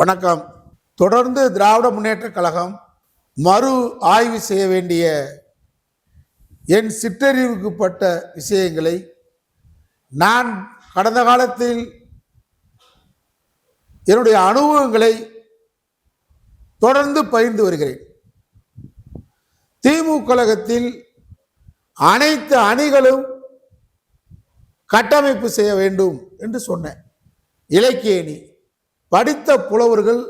வணக்கம். தொடர்ந்து திராவிட முன்னேற்ற கழகம் மறு ஆய்வு செய்ய வேண்டிய என் சிற்றறிவுக்குப்பட்ட விஷயங்களை நான் கடந்த காலத்தில் என்னுடைய அனுபவங்களை தொடர்ந்து பகிர்ந்து வருகிறேன். திமுக கழகத்தில் அனைத்து அணிகளும் கட்டமைப்பு செய்ய வேண்டும் என்று சொன்னேன். இலக்கிய அணி, படித்த புலவர்கள்,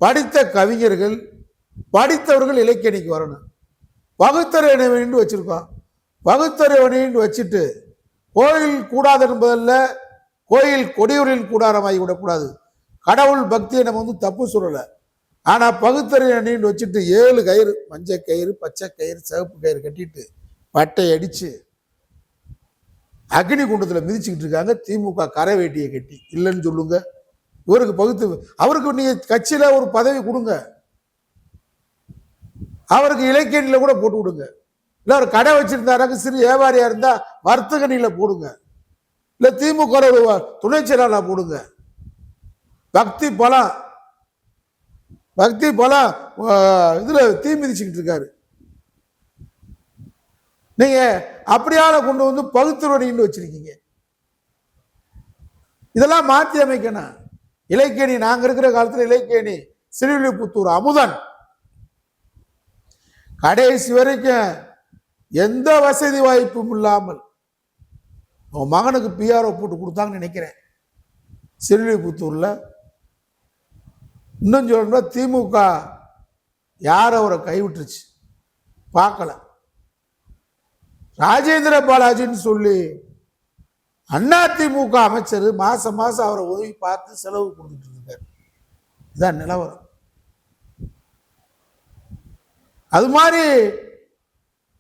படித்த கவிஞர்கள், படித்தவர்கள் இலக்கிய அணிக்கு வரணும். வகுத்தறிவு அணி வச்சிருக்கோம். வகுத்தறிவு அணின்னு வச்சுட்டு கோயில் கூடாது என்பதல்ல, கோயில் கொடியூரில் கூடாரமாகி விடக்கூடாது. கடவுள் பக்தியை நம்ம தப்பு சொல்லலை. ஆனால் பகுத்தறிவு அணின்னு வச்சுட்டு 7 கயிறு, மஞ்சள் கயிறு, பச்சை கயிறு, சிவப்பு கயிறு கட்டிட்டு பட்டை அடித்து அக்னி குண்டத்தில் மிதிச்சுக்கிட்டு இருக்காங்க. திமுக கரை வேட்டியை கட்டி இல்லைன்னு சொல்லுங்க. இவருக்கு அவருக்கு நீங்கள் கட்சியில் ஒரு பதவி கொடுங்க, அவருக்கு இலக்கியணியில் கூட போட்டு விடுங்க. இல்லை ஒரு கடை வச்சிருந்தாராங்க, சிறு வியாபாரியா இருந்தா வர்த்தக அணியில போடுங்க, இல்லை திமுக துணை செயலாளர் போடுங்க. பக்தி பலம் இதுல தீ மிதிச்சுக்கிட்டு இருக்காரு. நீங்க அப்படியால கொண்டு வந்து பகுத்தறிவு வச்சிருக்கீங்க. இதெல்லாம் மாற்றி அமைக்கணும். இலக்கியணி நாங்க இருக்கிற காலத்துல இலக்கியணி சிறுவில்லிபுத்தூர் அமுதன் கடைசி வரைக்கும் எந்த வசதி வாய்ப்பும் இல்லாமல் உன் மகனுக்கு பிஆர்ஓ போட்டு கொடுத்தாங்கன்னு நினைக்கிறேன். சிறுவில்லிபுத்தூர்ல இன்னும் சொல்ல திமுக யார் அவரை கைவிட்டுருச்சு பார்க்கல. ராஜேந்திர பாலாஜின்னு சொல்லி அதிமுக அமைச்சர் மாசம் மாசம் அவரை உதவி பார்த்து செலவு கொடுத்துட்டு இருக்காரு. இதுதான் நிலவரம். அது மாதிரி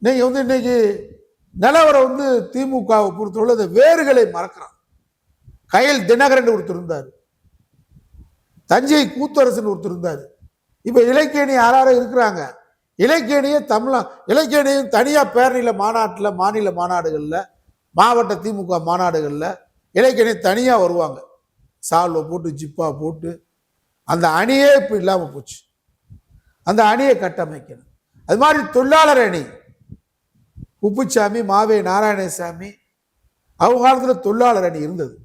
நீங்க இன்னைக்கு நிலவரம் திமுகவை பொறுத்தவரை வேர்களை மறக்கிறான். கையில் தினகரன் ஒருத்தர் இருந்தார், தஞ்சை கூத்தரசன் ஒருத்தர் இருந்தார். இப்ப இலக்கியணி யாரும் இருக்கிறாங்க. இலக்கியணியும் தனியா பேரணியில மாநாட்டில், மாநில மாநாடுகளில், மாவட்ட திமுக மாநாடுகளில் இலக்கியணி தனியா வருவாங்க. சால்வை போட்டு ஜிப்பா போட்டு அந்த அணியே இப்ப இல்லாம போச்சு. அந்த அணியை கட்டமைக்கணும். அது மாதிரி தொழிலாளர் அணி, குப்புசாமி, மாவே நாராயணசாமி அவங்க காலத்தில் தொழிலாளர் அணி இருந்தது.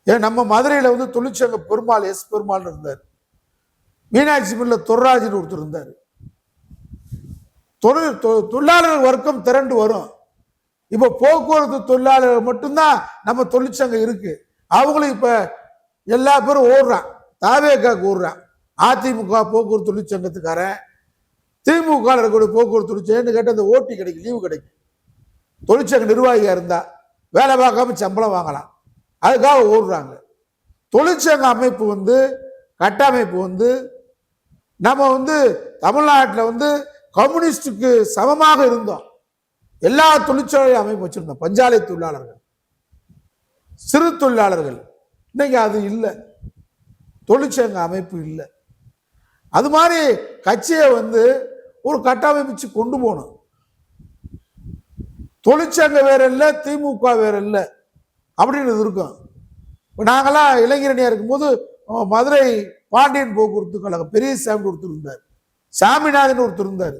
ஏன் நம்ம மதுரையில் தொழிற்சங்க பெருமாள் எஸ் பெருமாள் இருந்தார். மீனாட்சி மில்ல தொர்ராஜின்னு ஒருத்தர் இருந்தார். தொழிலாளர் வர்க்கம் திரண்டு வரும். இப்ப போக்குவரத்து தொழிலாளர்கள் மட்டும்தான் நம்ம தொழிற்சங்கம் இருக்கு. அவங்களும் இப்ப எல்லா பேரும் ஓடுறான், தாவேக்காக்கு ஓடுறான். அதிமுக போக்குவரத்து தொழிற்சங்கத்துக்காரன், திமுக இருக்கக்கூடிய போக்குவரத்து தொழிற்சங்கம் கேட்டு அந்த ஓட்டி கிடைக்கும், லீவு கிடைக்கும். தொழிற்சங்க நிர்வாகியா இருந்தா வேலை பார்க்காம சம்பளம் வாங்கலாம், அதுக்காக ஓடுறாங்க. தொழிற்சங்க அமைப்பு கட்டமைப்பு நம்ம தமிழ்நாட்டில் கம்யூனிஸ்டுக்கு சமமாக இருந்தோம். எல்லா தொழிற்சாலை அமைப்பு வச்சிருந்தோம். பஞ்சாலை தொழிலாளர்கள், சிறு தொழிலாளர்கள். இன்னைக்கு அது இல்லை, தொழிற்சங்க அமைப்பு இல்லை. அது மாதிரி கட்சியை ஒரு கட்டமைப்பிச்சு கொண்டு போகணும். தொழிற்சங்க வேற இல்லை, திமுக வேற இல்லை அப்படின்னு இருக்கும். இப்போ நாங்களாம் இளைஞரணியா இருக்கும்போது மதுரை பாண்டியன் போக்குவரத்து கழகம் பெரியசாமி ஒருத்தர் இருந்தார், சாமிநாதன் ஒருத்தர் இருந்தார்.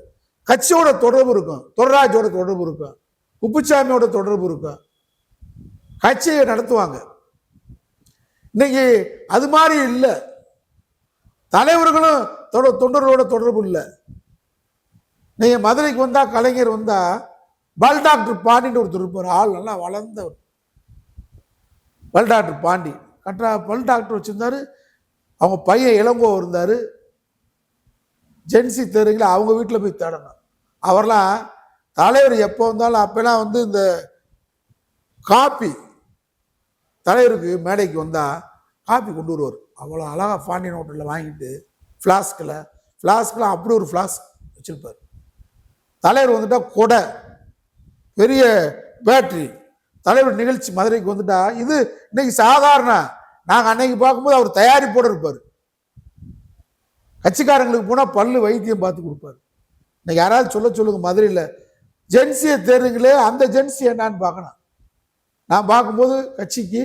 கட்சியோட தொடர்பு இருக்கும், தொர்ராஜோட தொடர்பு இருக்கும், குப்புசாமியோட தொடர்பு இருக்கும். கட்சியை நடத்துவாங்க. இன்னைக்கு அது மாதிரி இல்லை. தலைவர்களும் தொண்டர்களோட தொடர்பு இல்லை. நீங்க மதுரைக்கு வந்தா, கலைஞர் வந்தா, பல் டாக்டர் பாண்டின்னு ஒருத்தர் இருப்பார். ஆள் நல்லா வளர்ந்தவர். பல் டாக்டர் பாண்டி பல் டாக்டர் வச்சிருந்தாரு. அவங்க பையன் இளங்கோ இருந்தாரு. ஜென்சி தேர்வுகளை அவங்க வீட்டில் போய் தேடணும். அவர்லாம் தலைவர் எப்போ வந்தாலும் அப்பெல்லாம் இந்த காப்பி தலைவருக்கு மேடைக்கு வந்தா காப்பி கொண்டு வருவார். அவ்வளோ அழகா பாண்டியன் ஹோட்டலில் வாங்கிட்டு ஃப்ளாஸ்கில் அப்படி ஒரு ஃப்ளாஸ்க் வச்சிருப்பார். தலைவர் வந்துட்டா கொடை, பெரிய பேட்டரி. தலைவர் நிகழ்ச்சி மதுரைக்கு வந்துட்டா இது இன்னைக்கு சாதாரண. நாங்கள் அன்னைக்கு பார்க்கும்போது அவர் தயாரிப்போடு இருப்பார். கட்சிக்காரங்களுக்கு போனால் பல்லு வைத்தியம் பார்த்து கொடுப்பாரு. இன்னைக்கு யாராவது சொல்லுங்க, மதுரையில் ஜென்சியை தேர்வுங்களே, அந்த ஜென்சி என்னான்னு பார்க்கணும். நான் பார்க்கும்போது கட்சிக்கு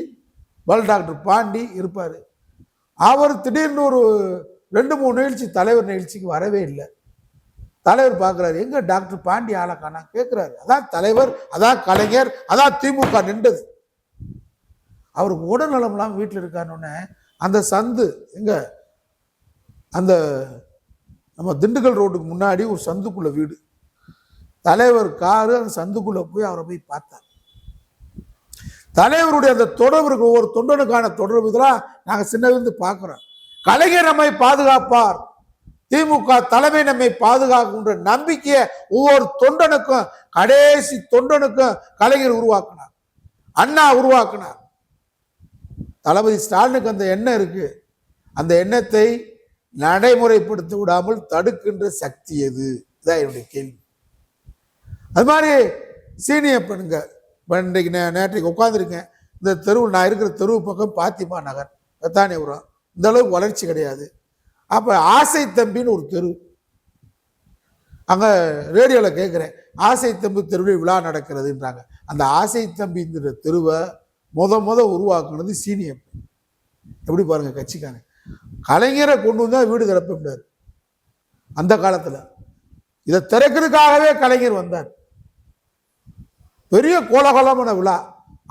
பல் டாக்டர் பாண்டி இருப்பார். அவர் திடீர்னு ஒரு 2-3 நிகழ்ச்சி தலைவர் நிகழ்ச்சிக்கு வரவே இல்லை. தலைவர் பார்க்குறாரு, எங்க டாக்டர் பாண்டி ஆளக்கானா கேட்கிறாரு. அதான் தலைவர், அதான் கலைஞர், அதான் திமுக நின்றது. அவருக்கு உடல்நலம்லாம் வீட்டில் இருக்காருன்னு அந்த சந்து எங்க அந்த நம்ம திண்டுக்கல் ரோட்டுக்கு முன்னாடி ஒரு சந்துக்குள்ள வீடு, தலைவர் காரு அந்த சந்துக்குள்ள போய் அவரை போய் பார்த்தார். தலைவருடைய அந்த தொடர்பு, ஒவ்வொரு தொண்டனுக்கான தொடர்பு இதெல்லாம் நாங்க சின்னவிருந்து பார்க்கிறோம். கலைஞர் நம்மை பாதுகாப்பார், திமுக தலைமை நம்மை பாதுகாக்குன்ற நம்பிக்கையை ஒவ்வொரு தொண்டனுக்கும், கடைசி தொண்டனுக்கும் கலைஞர் உருவாக்கினார், அண்ணா உருவாக்கினார். தளபதி ஸ்டாலினுக்கு அந்த எண்ணம் இருக்கு. அந்த எண்ணத்தை நடைமுறைப்படுத்த விடாமல் தடுக்கின்ற சக்தி எது? இதான் என்னுடைய கேள்வி. அது மாதிரி சீனியர் பெண்ணுங்க, இன்றைக்கு நேற்றைக்கு உட்காந்துருக்கேன் இந்த தெருவு, நான் இருக்கிற தெருவு பக்கம் பாத்திமா நகர், பெத்தானிபுரம், இந்த அளவுக்கு வளர்ச்சி கிடையாது. அப்ப ஆசை தம்பின்னு ஒரு தெரு, அங்க ரேடியோவில் கேட்குறேன், ஆசை தம்பி தெருவில் விழா நடக்கிறதுன்றாங்க. அந்த ஆசை தம்பிங்கிற தெருவை முத உருவாக்குனது சீனியர். எப்படி பாருங்க கட்சிக்காரன், கலைஞரை கொண்டு வந்தா வீடு திறப்ப முடியாது. அந்த காலத்துல இதை திறக்கிறதுக்காகவே கலைஞர் வந்தார். பெரிய கோலாகலமான விழா.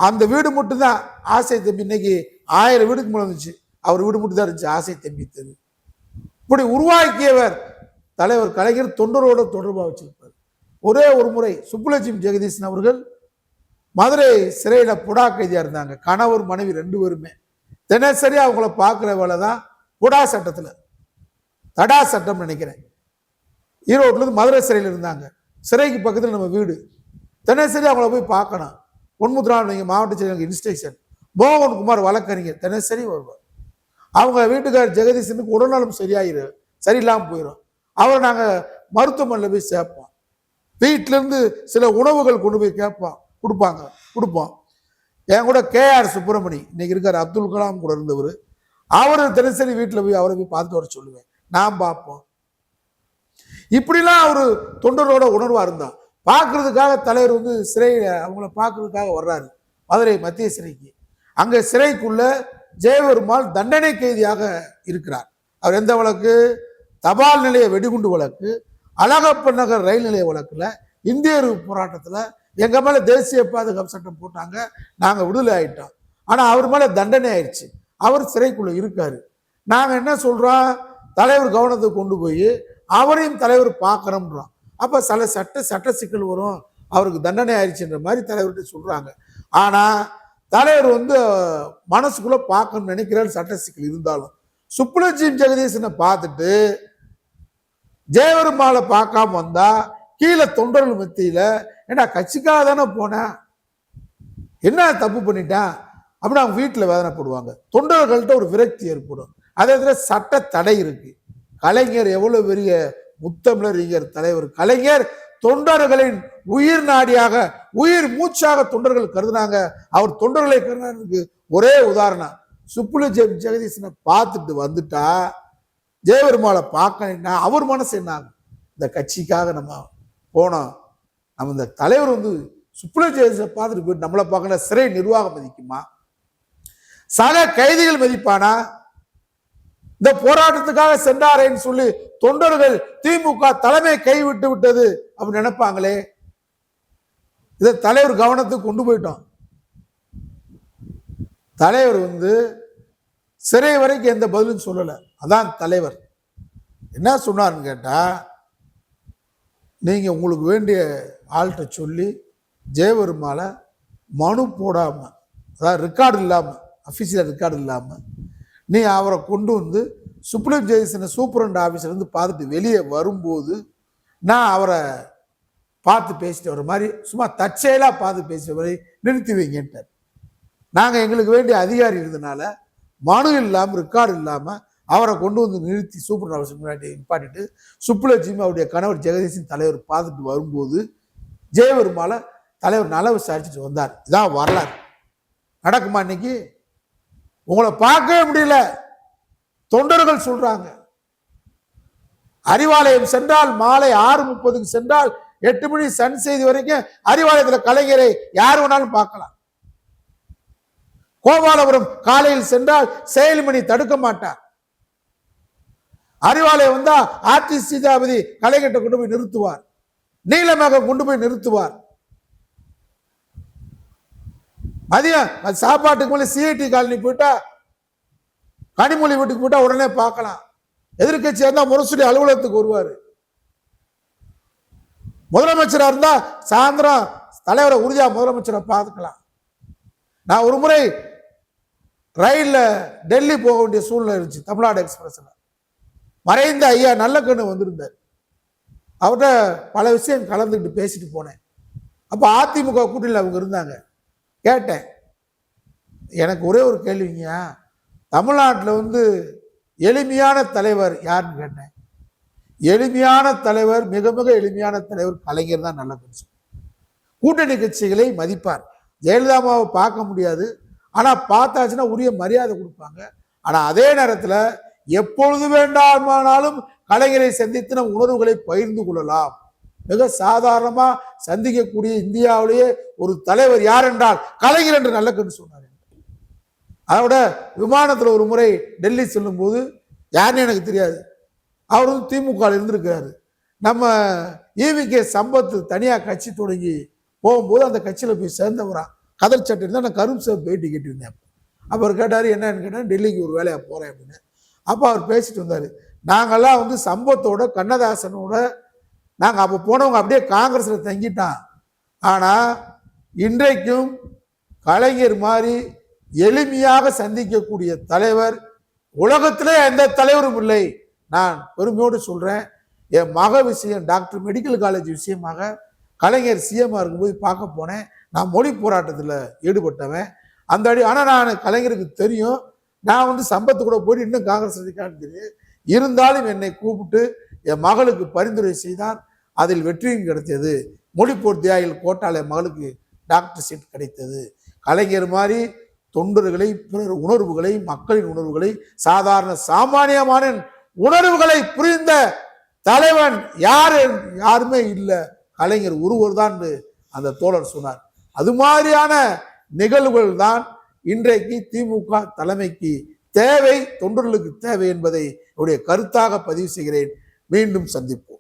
அந்த வீடு மட்டும்தான் ஆசை தம்பி. இன்னைக்கு 1000 வீடுக்கு மேல இருந்துச்சு, அவர் வீடு மட்டும் தான் இருந்துச்சு ஆசை தம்பி தெரு. இப்படி உருவாக்கியவர் தலைவர் கலைஞர். தொண்டரோட தொடர்பா வச்சிருப்பார். ஒரே ஒரு முறை சுப்புலட்சுமி ஜெகதீசன் அவர்கள் மதுரை சிறையில புடா கைதியா இருந்தாங்க. கணவர் மனைவி 2 பேருமே தினசரி அவங்கள பார்க்கிற வேலை தான் புடா சட்டத்துல, தடா சட்டம் நினைக்கிறேன். ஈரோட்ல இருந்து மதுரை சிறையில் இருந்தாங்க. சிறைக்கு பக்கத்தில் நம்ம வீடு. தினசரி அவங்கள போய் பார்க்கணும். பொன்முத்ரான் மாவட்ட செயலர் இன்ஸ்ட்ரக்ஷன், மோகன்குமார் வழக்கறிஞர் தினசரி வருவார். அவங்க வீட்டுக்காரர் ஜெகதீசனுக்கு உடல்நலம் சரியில்லாமல் போயிடும். அவரை நாங்கள் மருத்துவமனையில் போய் சேர்ப்போம். வீட்டிலேருந்து சில உணவுகள் கொண்டு போய் கொடுப்போம். என் கூட KR சுப்பிரமணி இன்னைக்கு இருக்கார், அப்துல் கலாம் கூட இருந்தவர், அவரு தினசரி வீட்டில் போய் அவரை போய் பார்த்து வர சொல்லுவேன், நான் பார்ப்போம். இப்படிலாம் அவரு தொண்டரோட உணர்வா இருந்தா. பார்க்கறதுக்காக தலைவர் வந்து சிறையில அவங்கள பார்க்கறதுக்காக வர்றாரு மதுரை மத்திய சிறைக்கு. அங்க சிறைக்குள்ள ஜெயபெருமாள் தண்டனை கைதியாக இருக்கிறார். அவர் எந்த வழக்கு? தபால் நிலைய வெடிகுண்டு வழக்கு, அழகப்பன் நகர் ரயில் நிலைய வழக்குல, இந்திய போராட்டத்துல எங்க மேல தேசிய பாதுகாப்பு சட்டம் போட்டாங்க, நாங்க விடுதலை ஆயிட்டோம். ஆனா அவர் மேல தண்டனை ஆயிடுச்சு, அவர் சிறைக்குள்ள இருக்காரு. நாங்க என்ன சொல்றோம், தலைவர் கவனத்தை கொண்டு போய் அவரையும் தலைவர் பார்க்கணும்ன்றோம். அப்ப சில சட்ட சிக்கல் வரும், அவருக்கு தண்டனை ஆயிடுச்சுன்ற மாதிரி தலைவர்கிட்ட சொல்றாங்க. ஆனா தலைவர் வந்து மனசுக்குள்ள பார்க்கணும்னு நினைக்கிறாரு. சட்ட சிக்கல் இருந்தாலும் சுப்புலட்சுமி ஜெகதீசனை பார்த்துட்டு ஜெயபெருமாளை பார்க்காம வந்தா கீழே தொண்டர்கள் மத்தியில, ஏன்னா கட்சிக்காக தானே போனேன், என்ன தப்பு பண்ணிட்டான் அப்படின்னு அவங்க வீட்டில் வேதனைப்படுவாங்க. தொண்டர்கள்ட்ட ஒரு விரக்தி ஏற்படும். அதே சட்ட தடை இருக்கு. கலைஞர் எவ்வளவு பெரிய முத்தமிழர் தலைவர் கலைஞர் தொண்டர்களின் உயிர் நாடியாக, உயிர் மூச்சாக தொண்டர்கள் கருதுனாங்க. அவர் தொண்டர்களை கருதுறதுக்கு ஒரே உதாரணம், சுப்புலட்சுமி ஜெகதீசனை பார்த்துட்டு வந்துட்டா ஜெயபெருமாளை பார்க்கணும்னா அவர் மனசு என்ன ஆகும்? இந்த கட்சிக்காக நம்ம போனோம், நம்ம இந்த தலைவர் வந்து சுப்புலட்சுமி ஜெகதீசனை பார்த்துட்டு போயிட்டு நம்மளை பார்க்கணும், சிறை நிர்வாகம் மதிக்குமா? சக கைதிகள் மதிப்பானா? இந்த போராட்டத்துக்காக சென்றாரேன்னு சொல்லி தொண்டர்கள் திமுக தலைமை கைவிட்டு விட்டது அப்படின்னு நினைப்பாங்களே. இதை தலைவர் கவனத்துக்கு கொண்டு போயிட்டோம். தலைவர் வந்து சிறை வரைக்கும் எந்த பதிலும் சொல்லல. அதான் தலைவர் என்ன சொன்னார்னு கேட்டா, நீங்க உங்களுக்கு வேண்டிய ஆள்கிட்ட சொல்லி ஜெயபெருமாளை மனு போடாம, அதாவது ரெக்கார்டு இல்லாம, அபிஷியல் ரெக்கார்டு இல்லாம நீ அவரை கொண்டு வந்து சுப்ரீம் ஜெயசனை சூப்பரண்ட் ஆஃபீஸர் இருந்து பார்த்துட்டு வெளியே வரும்போது நான் அவரை பார்த்து பேசிட்டு வர மாதிரி சும்மா தற்செயலாக பார்த்து பேசிட்டு வரை நிறுத்தி வைங்கன்ட்டார். நாங்கள் எங்களுக்கு வேண்டிய அதிகாரி இருந்தனால மனு இல்லாமல் ரெக்கார்டு இல்லாமல் அவரை கொண்டு வந்து நிறுத்தி சூப்பரண்ட் ஆஃபீஸர் முன்னாடி நிப்பாட்டிட்டு சுப்புலட்சுமி அவருடைய கணவர் ஜெகதீசன் தலைவர் பார்த்துட்டு வரும்போது ஜெயபெருமாளை தலைவர் நல்லா விசாரிச்சுட்டு வந்தார். இதான் வரலாறு. நடக்குமா? இன்னைக்கு உங்களை பார்க்கவே முடியல. தொண்டர்கள் சொல்றாங்க, அறிவாலயம் சென்றால் மாலை 6:30 சென்றால் 8 மணி சன் செய்தி வரைக்கும் அறிவாலயத்தில் கலைஞரை யார் வேணாலும் பார்க்கலாம். கோபாலபுரம் காலையில் சென்றால் செயல்மணி தடுக்க மாட்டார். அறிவாலயம் வந்தா ஆர்டி சீதாபதி கலைஞட்ட கொண்டு போய் நிறுத்துவார், நீலமாக கொண்டு போய் நிறுத்துவார். மதியம் சாப்பாட்டுக்கு மேலே சிஐடி காலனி போயிட்டா, கனிமொழி வீட்டுக்கு போயிட்டா உடனே பார்க்கலாம். எதிர்கட்சியா இருந்தா முரசொலி அலுவலகத்துக்கு வருவாரு. முதலமைச்சரா இருந்தா சாயந்தரம் தலைவரை உறுதியா முதலமைச்சரை பார்த்துக்கலாம். நான் ஒரு முறை ரயில்ல டெல்லி போக வேண்டிய சூழ்நிலை இருந்துச்சு. தமிழ்நாடு எக்ஸ்பிரஸ்ல மறைந்த ஐயா நல்லக்கண்ணு வந்திருந்தார். அவர்கிட்ட பல விஷயம் கலந்துக்கிட்டு பேசிட்டு போனேன். அப்ப அதிமுக கூட்டணியில் அவங்க இருந்தாங்க. கேட்டேன், எனக்கு ஒரே ஒரு கேள்விங்க, தமிழ்நாட்டில் எளிமையான தலைவர் யாருன்னு கேட்டேன். எளிமையான தலைவர், மிக மிக எளிமையான தலைவர் கலைஞர் தான். நல்ல கட்சி கூட்டணி கட்சிகளை மதிப்பார். ஜெயலலிதாவை பார்க்க முடியாது, ஆனா பார்த்தாச்சுன்னா உரிய மரியாதை கொடுப்பாங்க. ஆனா அதே நேரத்தில் எப்பொழுது வேண்டாமானாலும் கலைஞரை சந்தித்து நம் உணர்வுகளை பகிர்ந்து கொள்ளலாம். மிக சாதாரணமா சந்திக்கக்கூடிய இந்தியாவிலேயே ஒரு தலைவர் யார் என்றால் கலைஞர் என்று நல்ல கண்டு சொன்னார். அதோட விமானத்தில் ஒரு முறை டெல்லி செல்லும் போது, யாருன்னு எனக்கு தெரியாது, அவர் திமுக இருந்திருக்கிறாரு. நம்ம ஈவிகே சம்பத் தனியா கட்சி தொடங்கி போகும்போது அந்த கட்சியில போய் சேர்ந்தவரா, கதர் சட்டை இருந்தால் நான் கரும்பு சார் பேட்டி கேட்டிருந்தேன். அப்போ அவர் கேட்டார், என்னன்னு கேட்டால் டெல்லிக்கு ஒரு வேலையாக போகிறேன் அப்படின்னு. அப்போ அவர் பேசிட்டு வந்தார், நாங்கள்லாம் சம்பத்தோட கண்ணதாசனோட நாங்கள் அப்போ போனவங்க அப்படியே காங்கிரஸில் தங்கிட்டான். ஆனால் இன்றைக்கும் கலைஞர் மாதிரி எளிமையாக சந்திக்கக்கூடிய தலைவர் உலகத்திலே எந்த தலைவரும் இல்லை. நான் பெருமையோடு சொல்கிறேன். என் மக விஷயம், டாக்டர் மெடிக்கல் காலேஜ் விஷயமாக கலைஞர் சிஎம்மாக இருக்கும்போது பார்க்க போனேன். நான் மொழி போராட்டத்தில் ஈடுபட்டவன் அந்த அடி. ஆனால் நான் கலைஞருக்கு தெரியும், நான் சம்பத்து கூட போயிட்டு இன்னும் காங்கிரஸ் தெரியும். இருந்தாலும் என்னை கூப்பிட்டு என் மகளுக்கு பரிந்துரை செய்தார். அதில் வெற்றியும் கிடைத்தது. மொழிப்போர் தியாகிகள் கோட்டால என் மகளுக்கு டாக்டர் சீட் கிடைத்தது. கலைஞர் மாதிரி தொண்டர்களை, பிறர் உணர்வுகளை, மக்களின் உணர்வுகளை, சாதாரண சாமானியமான உணர்வுகளை புரிந்த தலைவன் யாருமே இல்லை, கலைஞர் ஒருவர் தான் அந்த தோழர் சொன்னார். அது மாதிரியான நிகழ்வுகள் தான் இன்றைக்கு திமுக தலைமைக்கு தேவை, தொண்டர்களுக்கு தேவை என்பதை என்னுடைய கருத்தாக பதிவு செய்கிறேன். மீண்டும் சந்திப்போம்.